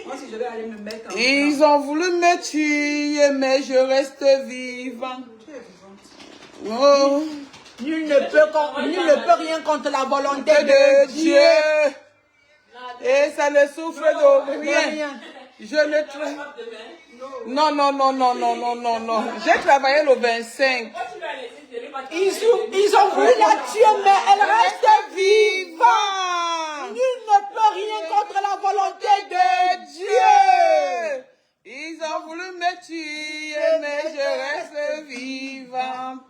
Moi, si je vais aller me mettre en Ils ont voulu me tuer, mais je reste vivant. Oh. Nul ne peut rien contre la volonté de Dieu. Et ça ne souffre de rien. Je ne travaille. Non. J'ai travaillé le 25. Ils ont voulu la tuer, mais elle reste vivante. Nul ne peut rien contre la volonté de Dieu. Ils ont voulu me tuer, mais je reste vivante.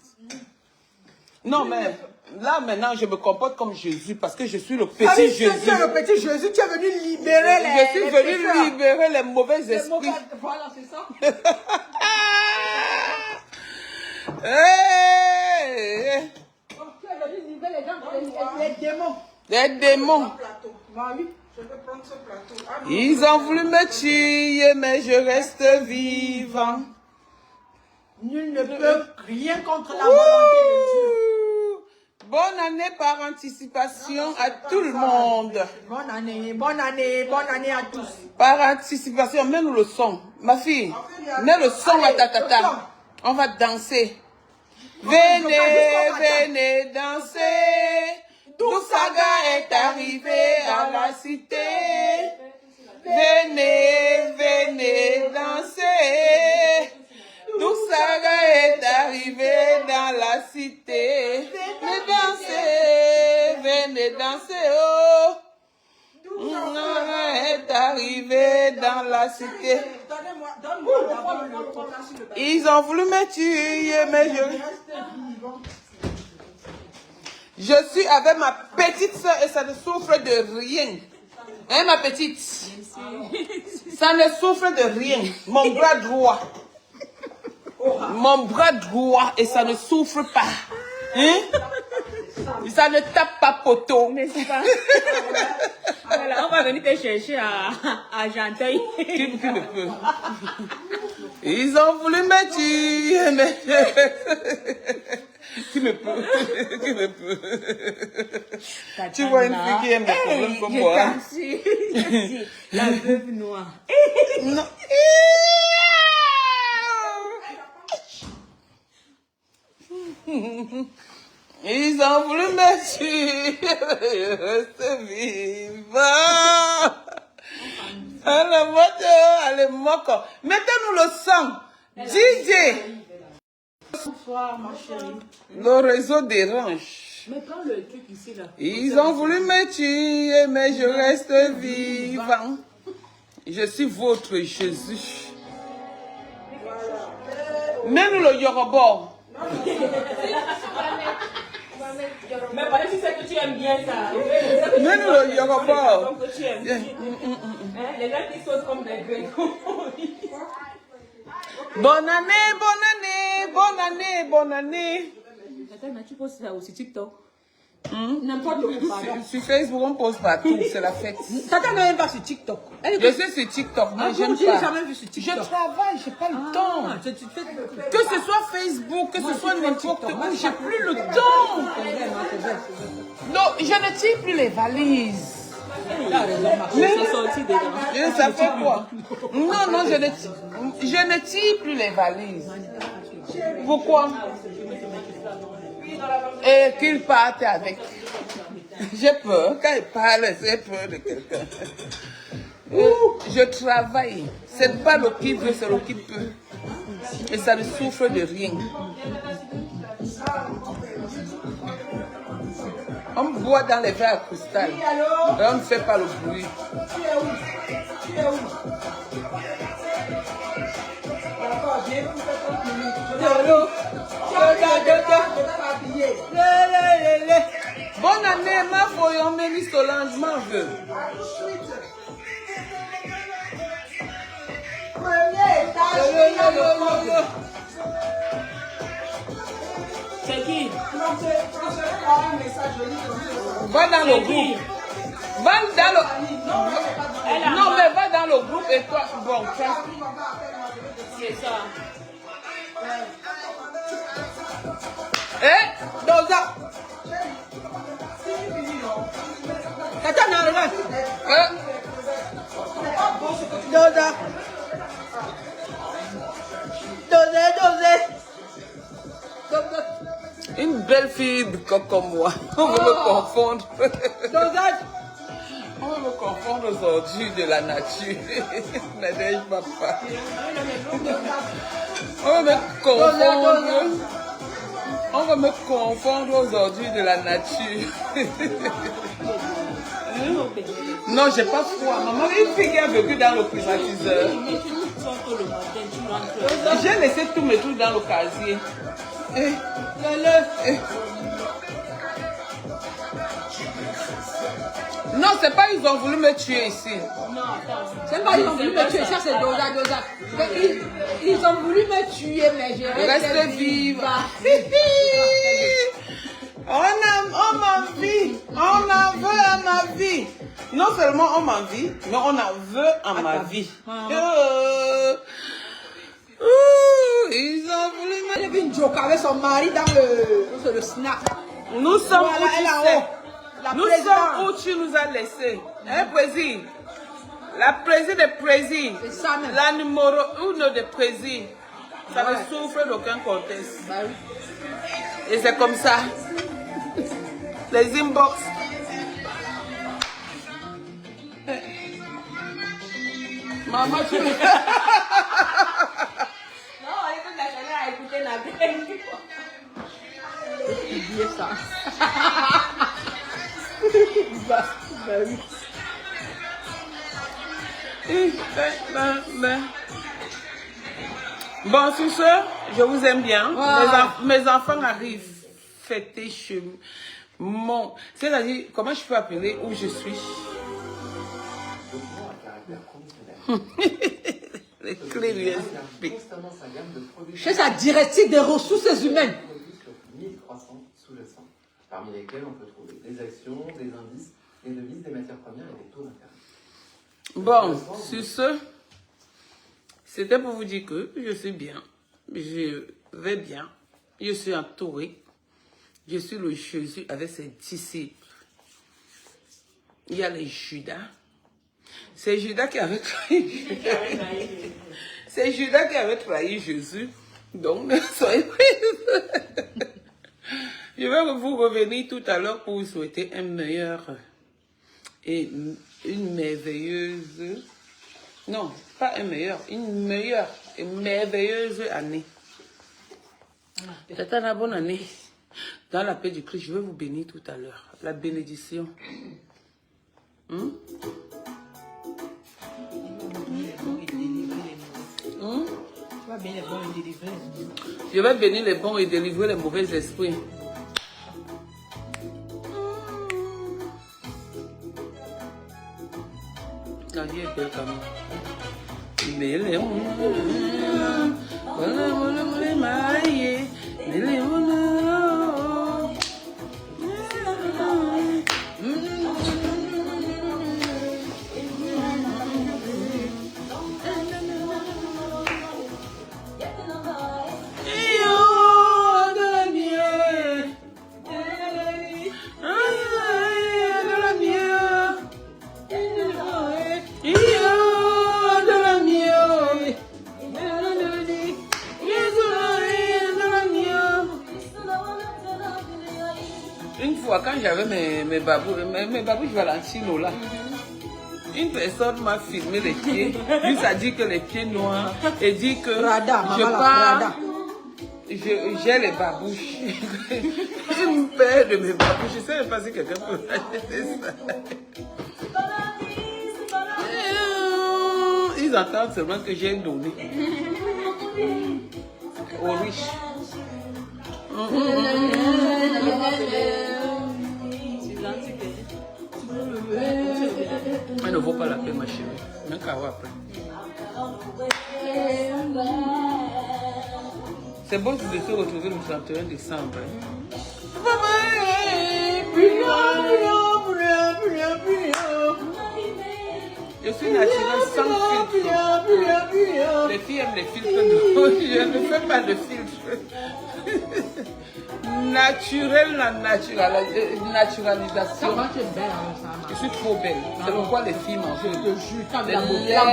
Non, mais là, maintenant, je me comporte comme Jésus parce que je suis le petit Jésus. Tu es le petit Jésus, tu es venu libérer les Je suis venu libérer les mauvais esprits. Voilà, c'est ça. Hey. Donc, tu es venu libérer les gens, les démons. Les démons. Bah oui, je vais prendre ce plateau. Ils ont voulu me tuer, mais je reste vivant. Nul ne peut rien contre la volonté de Dieu. Bonne année par anticipation à tout le monde. Bonne année à tous. Par anticipation, mets-nous le son. Ma fille, mets le son à ta tata. On va danser. Venez danser. Doussaga est arrivé à la cité. Venez danser. Doussaga est arrivé dans la cité. Venez danser, oh. Doussaga est arrivé dans la cité. Ils ont voulu me tuer, mais je suis avec ma petite soeur et ça ne souffre de rien. Hein, ma petite? Ça ne souffre de rien. Mon bras droit. Mon bras droit et ça ne souffre pas. Hein? Ça ne tape pas poteau. N'est-ce pas? Voilà, on va venir te chercher à Argenteuil. Qui le peut? Ils ont voulu me tuer, mais... Qui me peut? Qui me peut? Tu vois une fille qui aime les problèmes comme moi. La veuve noire. Non. Ils ont voulu me tuer, je reste vivant. Allez, moque. Mettez-nous le son. DJ. Bonsoir, ma chérie. Le réseau dérange. Mais prends le truc ici, là. Ils ont voulu me tuer, mais je reste vivant. Je suis votre Jésus. Même le Yoruba. Mais parlez si c'est que tu aimes bien ça. Même le Yoruba. Les gens qui sautent comme des grecs. Bonne année. Attends, mais tu poses ça aussi TikTok. N'importe où, pardon. Sur Facebook, on pose partout, c'est la fête. Tata n'est même pas sur TikTok. Je suis sur TikTok, mais j'aime Je n'ai pas. jamais vu sur Je TikTok. travaille, j'ai pas le temps. Que ce soit Facebook, que ce soit n'importe où, j'ai plus le temps. Non, je ne tire plus les valises. Ça fait quoi? Non, je ne tire plus les valises. Pourquoi? Et qu'ils partent avec. J'ai peur. Quand ils parlent, j'ai peur de quelqu'un. Je travaille. C'est pas le qui veut, c'est le qui peut. Et ça ne souffre de rien. On boit dans les verres à cristal. Et on ne fait pas le bruit. Bonne année, ma foyon, Mélie Solange, m'en veux. C'est qui? Va dans le groupe. Va dans le... Non, mais va dans le groupe et toi, bon, C'est ça. Eh, Dosa. Tata, non, regarde. Dosa. Une belle fille comme moi. On veut me confondre. Dosage. On veut me confondre aux ordures de la nature. Nadège papa. On veut me confondre. On va me confondre aux ordures de la nature. Non, j'ai pas froid. Maman, une fille qui a vécu dans le climatiseur. J'ai laissé tous mes trucs dans le casier. Non, c'est pas ils ont voulu me tuer ici. Non, c'est pas ils ont voulu me tuer, ça c'est Dosa. Ils ont voulu me tuer, mais je reste vive. On m'envie. On en veut à ma vie. Non seulement on m'envie, mais on en veut à ma vie. Ils ont voulu me... J'ai vu une joke avec son mari dans le snack. Nous sommes voilà, où elle tu en sais. haut. Nous sommes où tu nous as laissés. Hein, président? La présidente de président. C'est ça même. La numéro 1 de président. Ça ne souffre d'aucun contexte. Bah oui. Et c'est comme ça. Les inbox. Maman, tu... Non, écoute la chanson à écouter la blague. Oubliez ça. Bah oui. Bon, sur ce, je vous aime bien. Wow. Mes enfants arrivent fêter chez mon... C'est-à-dire, comment je peux appeler où je suis? Les clés USB. Chez sa directive des ressources humaines. 1300 sous-jacents, parmi lesquels on peut trouver des actions, des indices, des devises, des matières premières et des taux d'intérêt. Bon, sur ce, c'était pour vous dire que je suis bien, je vais bien, je suis entouré, je suis le Jésus avec ses disciples. Il y a les Judas. C'est Judas qui avait trahi Jésus. C'est Judas qui avait trahi Jésus. Donc, soyez prêts. Je vais vous revenir tout à l'heure pour vous souhaiter un meilleur et une merveilleuse... Non, pas un meilleur, une meilleure et merveilleuse année. C'est une bonne année. Dans la paix du Christ, je vais vous bénir tout à l'heure. La bénédiction. Je vais bénir les bons et délivrer les mauvais esprits. La vie est belle quand même. Quand j'avais mes babouches Valentino là, une personne m'a filmé les pieds, lui a dit que les pieds noirs, et dit que j'ai les babouches. Je me perds de mes babouches, je ne sais même pas si quelqu'un peut acheter ça. Ils entendent seulement que j'ai donné aux riches. Elle ne vaut pas la peine, ma chérie. Même qu'à voir après. C'est bon de se retrouver le 31 décembre. Je suis naturelle sans filtre. Les filles aiment les filtres. Je ne fais pas de filtre. Naturel, la naturalisation. Comment tu es belle avec ça, Je suis trop belle. C'est pourquoi les filles mangent. Je te jure, quand la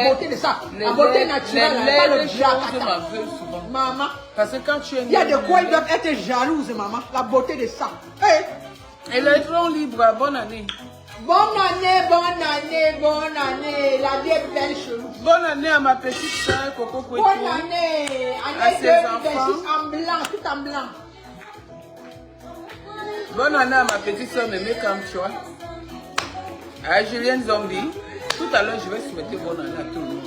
beauté de ça. La beauté naturelle, pas le choses m'en veulent souvent. Maman. Parce que quand tu es... Il y a de quoi ils doivent être jalouses, maman. La beauté de ça. Hey. Et les troncs libres, bonne année. Bonne année, bonne année, bonne année. La vie est belle chez nous. Bonne année à ma petite soeur Coco Kouetou. Bonne année. À Année ses 2026 enfants. en blanc, tout en blanc. Bonne année à ma petite soeur Mémé Kamchoua. À Julienne Zombie. Tout à l'heure, je vais souhaiter bonne année à tout le monde.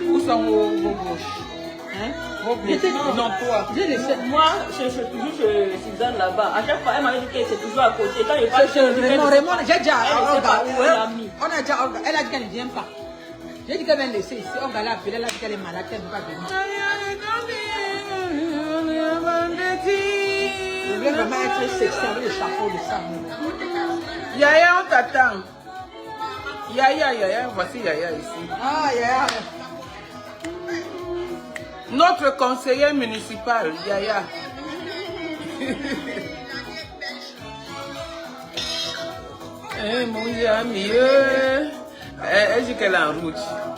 Où sont vos gauches? Hein? Non, toi. Moi, je suis toujours chez Suzanne là-bas. À chaque fois, elle m'avait dit que c'est toujours à côté. Quand je passe chez Raymond, j'ai déjà elle ne sait pas où elle l'a mis. On a déjà elle a dit qu'elle ne vient pas. J'ai dit qu'elle vient laisser ici. On va l'appeler, elle a dit qu'elle est malade, qu'elle ne va pas venir. Je vais vraiment être sexy avec le chapeau de ça. Yaya, on t'attend. Yaya, voici Yaya ici. Ah, yeah. Notre conseiller municipal, Yaya. Mon ami, elle dit qu'elle est en route.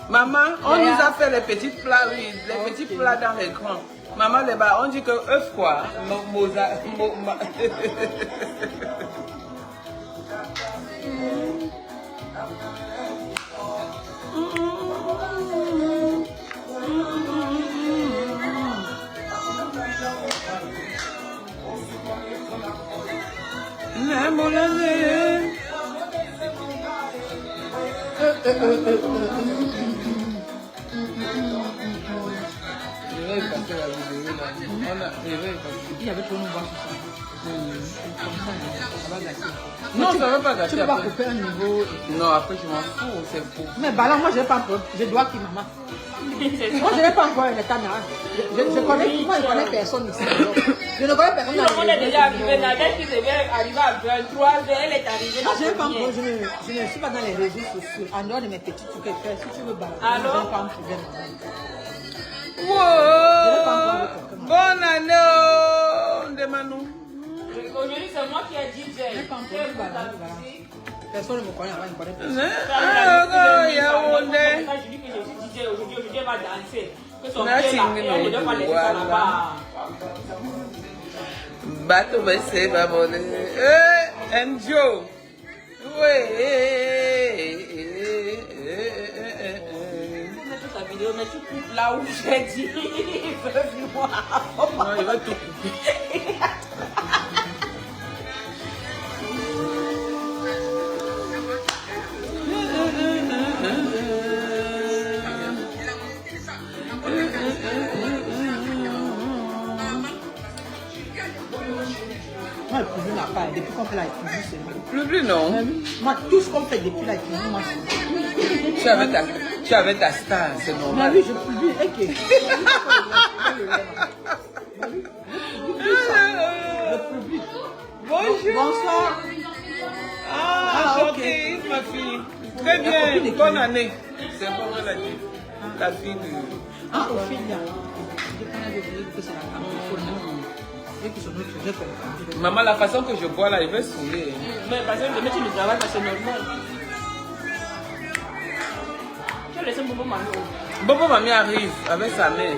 Maman, on nous a fait les petits plats, oui, les petits plats dans l'écran. Maman, là-bas, on dit que œuf quoi. Il y avait trop de voir sur ça. Non, ça ne va pas gâcher. Tu ne peux pas couper un niveau. Non, après je m'en fous, c'est fou. Mais bah là, moi, je n'ai pas encore. Je dois qui, maman? Moi, je n'ai pas encore une caméra. Je connais personne ici. Je ne connais personne. Tout le monde est déjà arrivé. Nadège qui devait arriver à 23h, elle est arrivée. Moi, je n'ai pas encore. Je ne suis pas dans les réseaux sociaux. En dehors de mes petits trucs que faire. Si tu veux, bah, alors? je n'ai pas un problème. Wow! Bonne année, Ndemanou. Aujourd'hui, c'est moi qui ai dit Je n'ai pas un problème. Personne ne me connaît avant, il ne connaît personne. Quand je dis que je suis DJ, aujourd'hui, elle va danser. Que son pied là, elle ne doit pas laisser ça là-bas. Bateau baissé, babone. Enjo. Ta vidéo, mais tu coupes là où j'ai dit. Non, il va tout couper. Moi, le plus n'a pas. Depuis qu'on fait la cuisine, c'est bon. Plus non. Moi, tout ce qu'on fait depuis la cuisine, moi, c'est Tu avais ta star, c'est bon. normal. Oui, je publie. Ok. Je publie. Bonjour. Bonsoir. Ah, ok, ma fille. Très bien, bonne année. C'est bon, elle a dit. La fille de... Ah, au fil, là. Je connais que c'est la femme. Et que son autre sujet comme Maman, la façon que je bois là, il va saouler. Mais parce que demain tu ne travailles pas, c'est normal. Tu as laissé Bobo Mamie. Bobo Mamie arrive avec sa mère.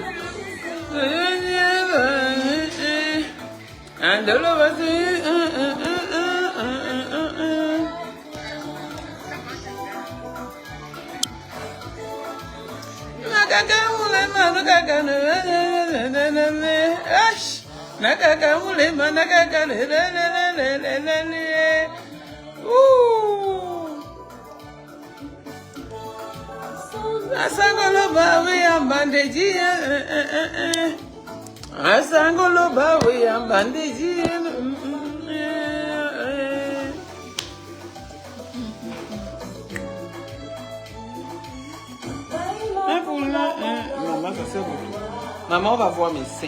Asangolo bawe ambandeji Asangolo bawe ambandeji Maman, ça sert beaucoup. Maman, on va voir mes seins.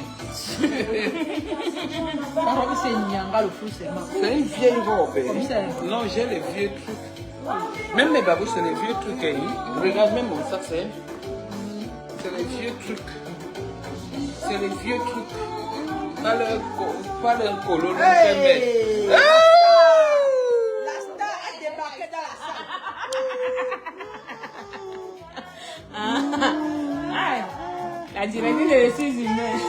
c'est Nyanga le fou, c'est C'est une vieille robe. Comme ça. Non, j'ai les vieux trucs. Même mes babouches, c'est les vieux trucs. Hein. Regarde, même mon sac, c'est les vieux trucs. C'est les vieux trucs. Pas le colo. Hey! La star a débarqué dans la salle. La directrice des ressources humaines.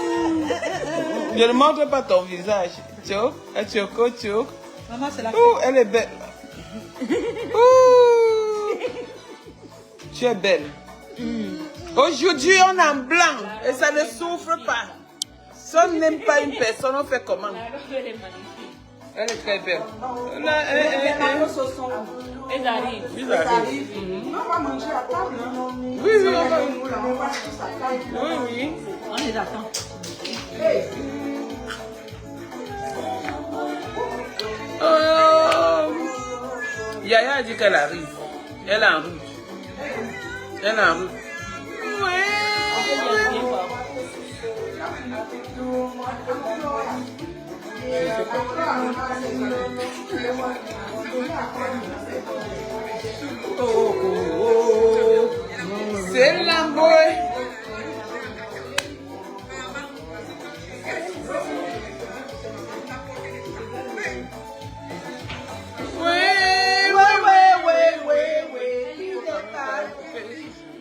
Je ne montre pas ton visage. Tchok, tchoko, tchok. Maman, c'est la Ouh, elle est belle. Ouh. Tu es belle. Aujourd'hui, on est en blanc et ça ne souffre pas. Si on n'aime pas une personne, on fait comment? La robe, elle est magnifique. Elle est très belle. Elles arrivent. Ils arrivent. On va manger à table. Oui, oui, on va. On va tous à table. Oui, oui. On les attend. Yaya a dit qu'elle arrive. Elle est en route. Elle est en route. Oui. C'est l'amboy.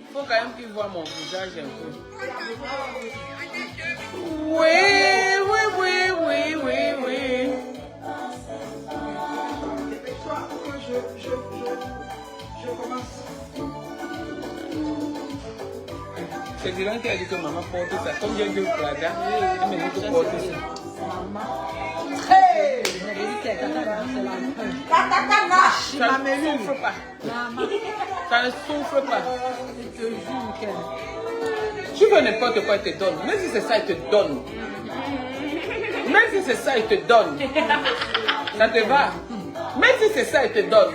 Il faut quand même qu'il voit mon visage un peu. Oui. Je commence. C'est Dylan qui a dit que maman porte ça. Comme j'ai dit au Prada, il me dit que porte ça. Hey! Ça ne souffre pas. Ça ne souffre pas. Tu veux n'importe quoi, il te donne. Même si c'est ça, il te donne. Même si c'est ça, il te donne. Ça te va? Même si c'est ça, il te donne.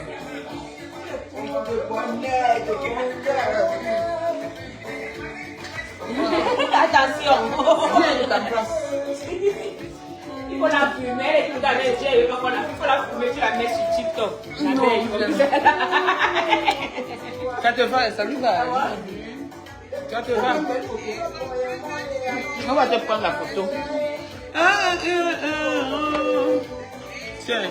Attention. Viens de ta place. Il faut la fumer, elle est tout à l'heure. Il faut la fumer, tu la mets sur TikTok. Ça te va, ça lui va. Ça te va. On va te prendre la photo. Tiens.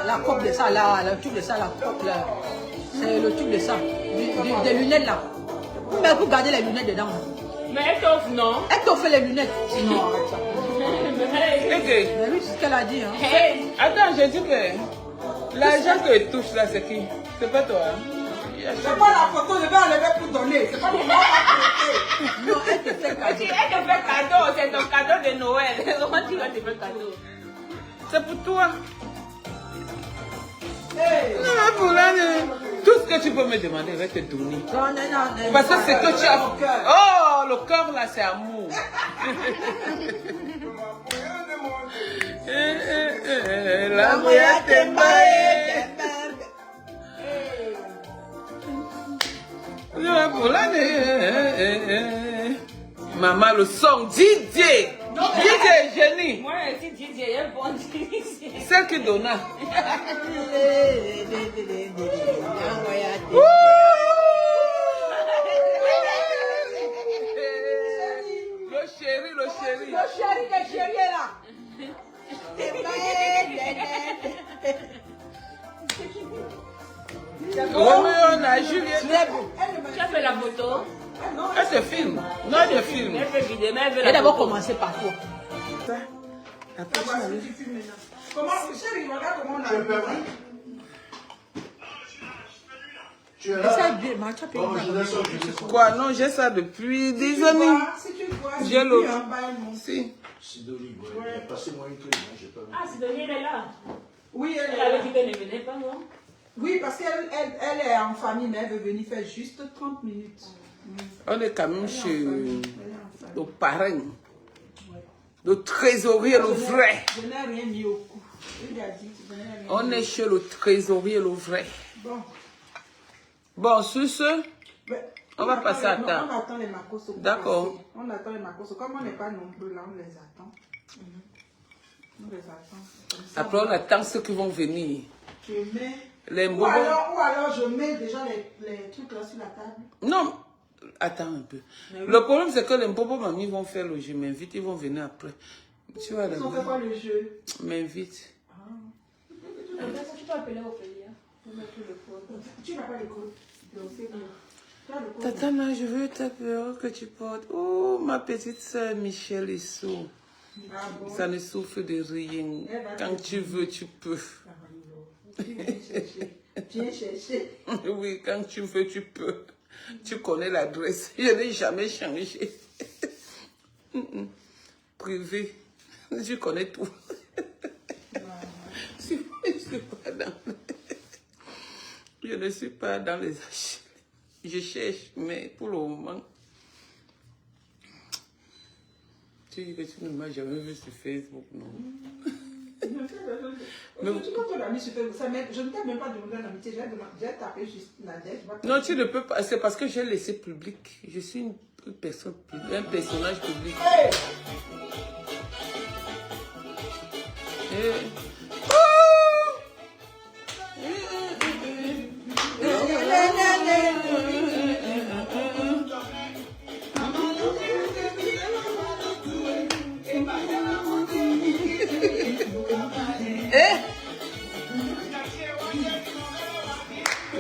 La coupe de ça là, le tube de ça, la coupe là. C'est le tube de ça. Des lunettes là. Mais vous gardez les lunettes dedans. Mais elle t'offre, non? Elle t'offre les lunettes. Non, arrête ça. Ok. Mais oui, c'est ce qu'elle a dit. Hein. Hey. Attends, je dis que l'argent que tu touches là, c'est qui? C'est pas toi. Hein? C'est pas la photo, je vais enlever pour donner. C'est pas pour moi. Non, elle te fait cadeau. Elle te fait cadeau, c'est ton cadeau de Noël. Comment tu vas te faire cadeau? C'est pour toi. Hey. Non, pour là, tout ce que tu peux me demander, je vais te donner. Non. Parce que c'est que tu as. Oh, le cœur là, c'est amour. La moya tembaye. Pour là, maman, le son, Didier. Didier, génie. Moi, je dis Didier, elle est bonne Didier. Celle qui donna. Le chéri. Le chéri des chéris là. Roméo, on a Juliette. Tu as fait la photo? Elle se filme. Non, elle se filme. Elle fait vidéo, mais elle veut Et la d'abord photo. commencer par quoi? Comment, chérie, regarde comment on a eu. Tu es là? Quoi? Non, j'ai ça depuis des années. Si tu vois, J'ai l'autre. en bas, elle monte. Si. Sidonie, ouais. Passez-moi une clé, hein, j'ai pas vu. Ah, Sidonie, elle est là. Oui, Elle avait dit qu'elle ne venait pas, non? oui, parce qu'elle est en famille, mais elle veut venir faire juste 30 minutes. On est quand même chez le parrain. Le trésorier, le vrai. Je n'ai rien mis au cou. Il a dit, je n'ai rien mis. On est chez le trésorier, le vrai. Bon. Bon, sur ce, Mais on va passer à non, table. on attend les macos. D'accord. On attend les macos. Comme on n'est pas nombreux là, on les attend. On les attend. Comme ça, Après, on attend ceux qui vont venir. je mets... Les Ou bobos. alors je mets déjà les trucs là sur la table. Non, attends un peu. Le problème, c'est que les bobos mamies vont faire le jeu. M'invite, ils vont venir après. Tu vois, Ils ont fait quoi le jeu? m'invite. Tu peux appeler Ophélia. Pour mettre le code. Tu n'as pas le code. Donc c'est bon. Tu as le code. Tatana, je veux ta perruque que tu portes. Oh, ma petite soeur Michel Issou. Ah bon? Ça ne souffre de rien. Quand tu veux, tu peux. Viens chercher. Viens chercher. Oui, quand tu veux, tu peux. Tu connais l'adresse. Je n'ai jamais changé. Privé. Je connais tout. Je ne suis pas dans les achats. Je cherche, mais pour le moment, tu dis que tu ne m'as jamais vu sur Facebook, non? Mais quand on l'a mis sur Facebook, je ne t'ai même pas demandé l'amitié. J'ai tapé juste Nadège. Non, tu ne peux pas. C'est parce que j'ai laissé public. Je suis une personne publique, un personnage public. Hey!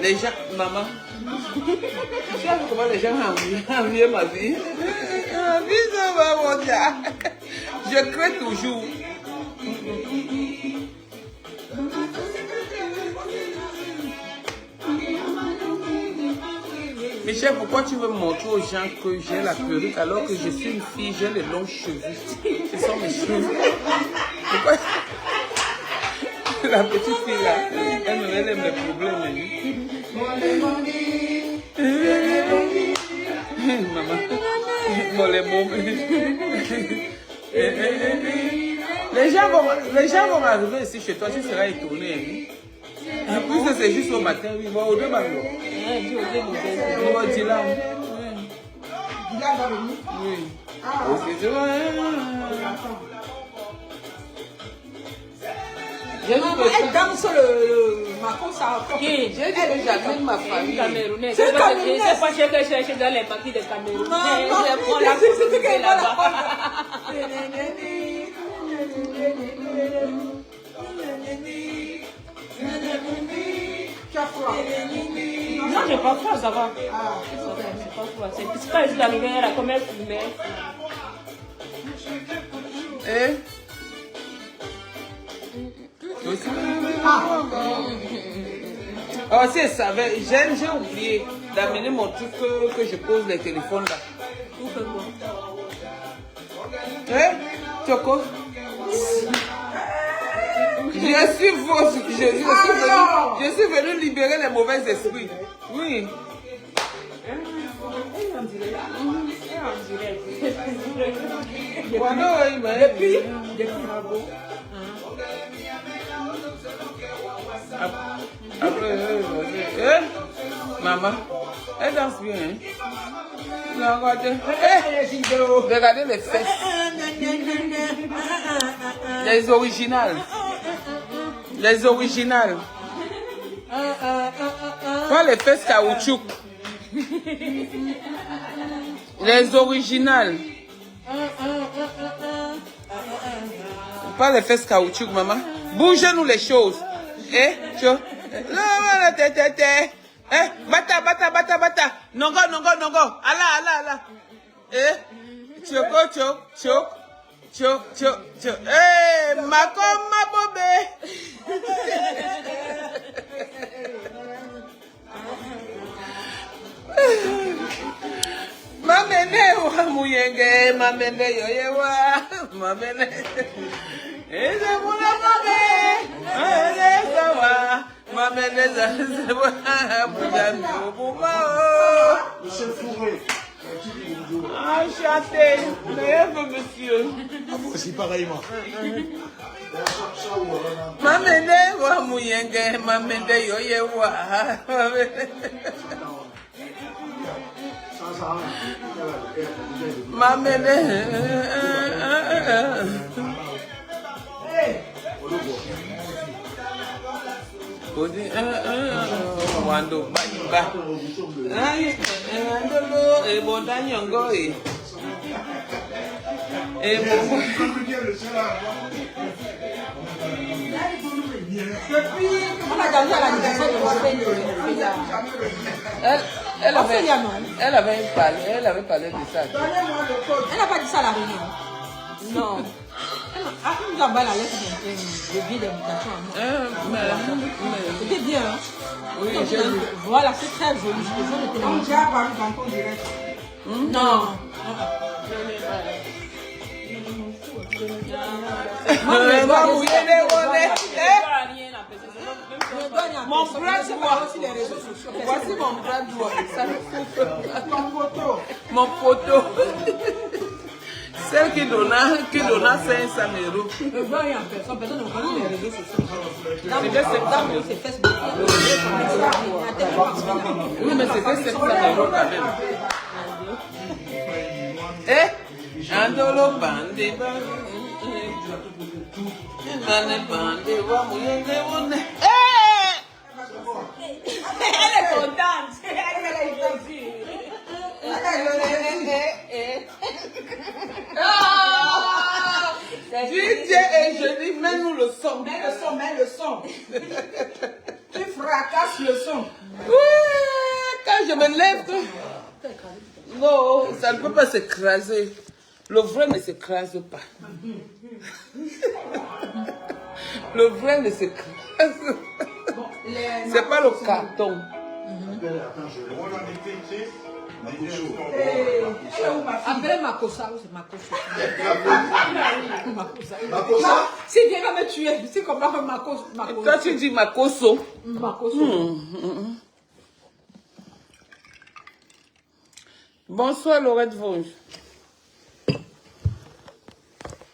Les gens, maman, tu sais comment les gens ont envié ma vie? Ma vie, ça va, mon gars. Je crée toujours. Michel, pourquoi tu veux montrer aux gens que j'ai la perruque alors que je suis une fille, j'ai les longs cheveux? Ce sont mes cheveux. Pourquoi? La petite fille là, elle aime les problèmes. Maman, bon, les mots. Les gens vont arriver ici chez toi, tu seras étonné. En plus, c'est juste au matin, oui, bon, au demain. On va dire là. Il a va venir. Oui. Ah, elle danse le Macron, ça a J'ai dit que j'amène ma famille. Camerounais. C'est C'est Camerounais. pas cher que chercher dans les papiers de Cameroun. non, Je prends la c'est photo là-bas. Tu as froid. Non, j'ai pas froid, ça va. Ah, C'est pas froid. C'est pas juste arrivé là, comme elle fumait. Eh? Oh, si elle savait, j'ai oublié d'amener mon truc que je pose les téléphones là. Vous faites quoi? Eh? Choco? Je suis venu libérer les mauvais esprits. Oui. On dirait. Depuis après, maman, elle danse bien. Hein? Regardez les fesses. Les originales. Les originales. Pas les fesses caoutchouc. Les originales. Pas les fesses caoutchouc, maman. Bougez-nous les choses. Eh, tu eh, bata. Nongo. Ala. Eh, choc. Eh, ma bobé. Mamene wa muyenge, mamene yoyewa, mamene. Eze mula mame, eze sawa, mamene zazewa, mujami obuma. Monsieur Fourré. Enchanté, meilleur monsieur. Ah, vous aussi pareillement. Mamene wa muyenge, mamene yoyewa. Mamene. Odi, wando baiba. Aïe, andolo, et bon d'anyongo, et bon. On a gagné à l'anniversaire de mon frère. Elle avait parlé de ça. Donnez-moi le code. Elle n'a pas dit ça à la réunion. Non. Ah, nous avons la lettre de billet d'invitation à moi. C'était bien. Hein? Oui, j'ai vu. Voilà, c'est très joli. On j'ai apparu dans ton direct. Non. Mon bras droit. Voici mon bras droit. Ça me souffle. Ton photo. Mon photo. Celle qui donna 500 €. Je vois rien en personne. Personne ne connaît les réseaux sociaux. C'est Facebook. Oui, mais c'était 700 € quand même. Eh? Andolo bande. Elle est contente. Elle est plaisir. Dieu et je dis, mets-nous le son. Mets le son. Tu fracasses le son. Oui, quand je me lève. Non, ça ne peut pas s'écraser. Le vrai ne s'écrase pas. Le vrai ne s'écrase pas. C'est pas le carton. Appelle Makosa, c'est Makosa. Si Dieu va me tuer, c'est comme ça Makosa. Toi tu dis Makoso. Makoso. Bonsoir Laurette Vosges.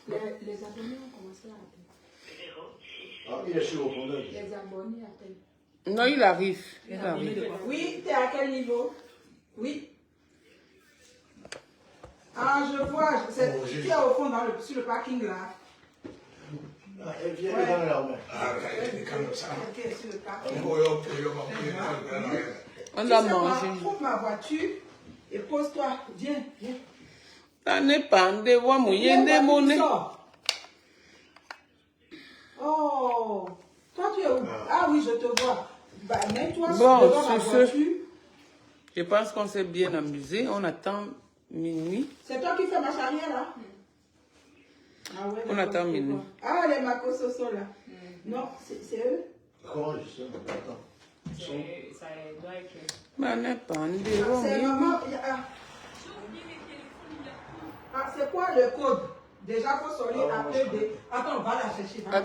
Les abonnés ont commencé à appeler. Ah, il est chez le fondeur. Les abonnés appellent. Non, il arrive. Oui, t'es à quel niveau? Oui. Ah, je vois. Tu es au fond sur le parking là. Elle vient dans la main. Ok, sur le parking. On a mangé. Trouve ma voiture et pose-toi. Viens. Ça n'est pas un devoir, mouillé monnaie. Oh, toi tu es où? Ah oui, je te vois. Bah, mets-toi Bon, devant la sur ce, voiture. je pense qu'on s'est bien amusé. On attend minuit. C'est toi qui fais ma charrière là? Ah ouais, On attend minuit. Ah, les Makososo là. Non, c'est eux. Comment je sais? Attends. Ça doit être. Ça n'est pas un devoir. C'est vraiment. Ah, c'est quoi le code? Déjà, il faut sortir appeler des. Attends, on va la chercher.